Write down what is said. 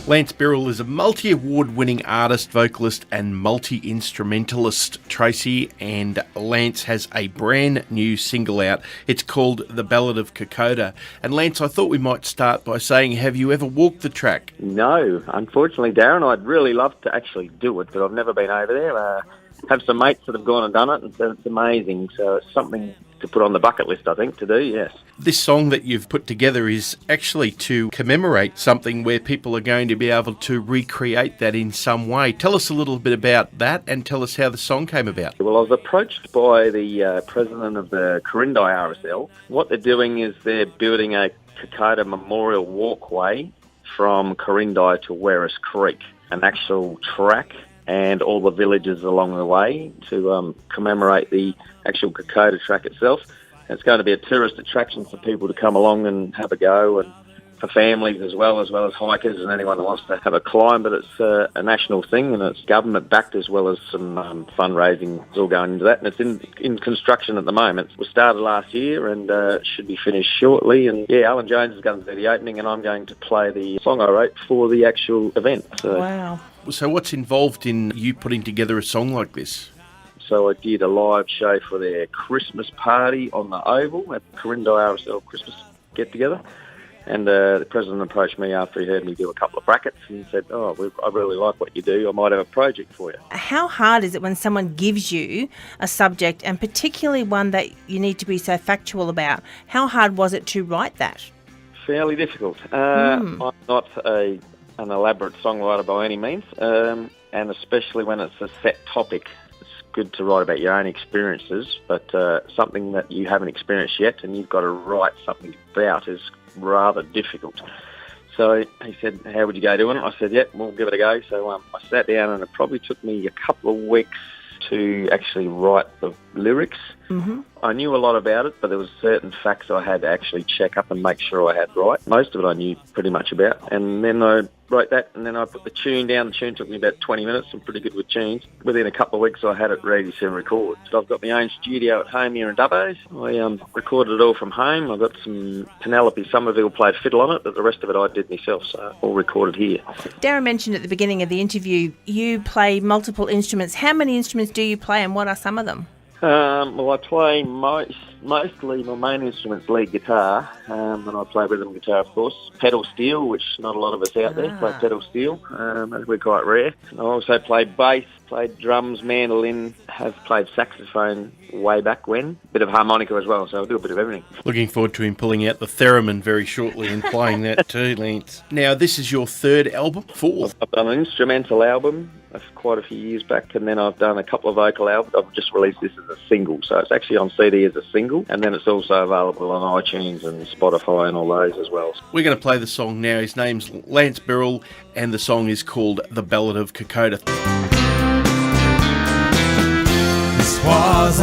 Lance Birrell is a multi-award-winning artist, vocalist and multi-instrumentalist, Tracy, and Lance has a brand new single out. It's called The Ballad of Kokoda. And Lance, I thought we might start by saying, have you ever walked the track? No, unfortunately, Darren. I'd really love to actually do it, but I've never been over there. Have some mates that have gone and done it, and said it's amazing. So it's something to put on the bucket list, I think, to do, yes. This song that you've put together is actually to commemorate something where people are going to be able to recreate that in some way. Tell us a little bit about that and tell us how the song came about. Well, I was approached by the president of the Corindi RSL. What they're doing is they're building a Kokoda Memorial Walkway from Corindi to Werris Creek, an actual track and all the villages along the way to commemorate the actual Kokoda track itself. It's going to be a tourist attraction for people to come along and have a go, and for families as well as hikers and anyone that wants to have a climb. But it's a national thing, and it's government-backed as well as some fundraising. It's all going into that, and it's in construction at the moment. We started last year and should be finished shortly. And yeah, Alan Jones is going to do the opening, and I'm going to play the song I wrote for the actual event. So. Wow. So what's involved in you putting together a song like this? So I did a live show for their Christmas party on the Oval at the Corindi RSL Christmas get-together. And the president approached me after he heard me do a couple of brackets and said, I really like what you do. I might have a project for you. How hard is it when someone gives you a subject, and particularly one that you need to be so factual about? How hard was it to write that? Fairly difficult. I'm not an elaborate songwriter by any means, and especially when it's a set topic. It's good to write about your own experiences, but something that you haven't experienced yet and you've got to write something about is rather difficult. So he said, how would you go doing it? I said, we'll give it a go. So I sat down, and it probably took me a couple of weeks to actually write the lyrics. Mm-hmm. I knew a lot about it, but there was certain facts I had to actually check up and make sure I had right. Most of it I knew pretty much about. And then I wrote that, and then I put the tune down. The tune took me about 20 minutes. I'm pretty good with tunes. Within a couple of weeks, I had it ready to record. So I've got my own studio at home here in Dubbo. I recorded it all from home. I've got some Penelope Somerville played fiddle on it, but the rest of it I did myself, so all recorded here. Darren mentioned at the beginning of the interview you play multiple instruments. How many instruments do you play, and what are some of them? Well, I play mostly my main instrument's lead guitar, and I play rhythm guitar, of course. Pedal steel, which not a lot of us out there play pedal steel. We're quite rare. I also play bass, played drums, mandolin, have played saxophone way back when. Bit of harmonica as well, so I do a bit of everything. Looking forward to him pulling out the theremin very shortly and playing that too, Lance. Now, this is your third album? Fourth? I've done an instrumental album quite a few years back, and then I've done a couple of vocal albums. I've just released this as a single, so it's actually on CD as a single, and then it's also available on iTunes and Spotify and all those as well. We're going to play the song now. His name's Lance Birrell, and the song is called The Ballad of Kokoda. This was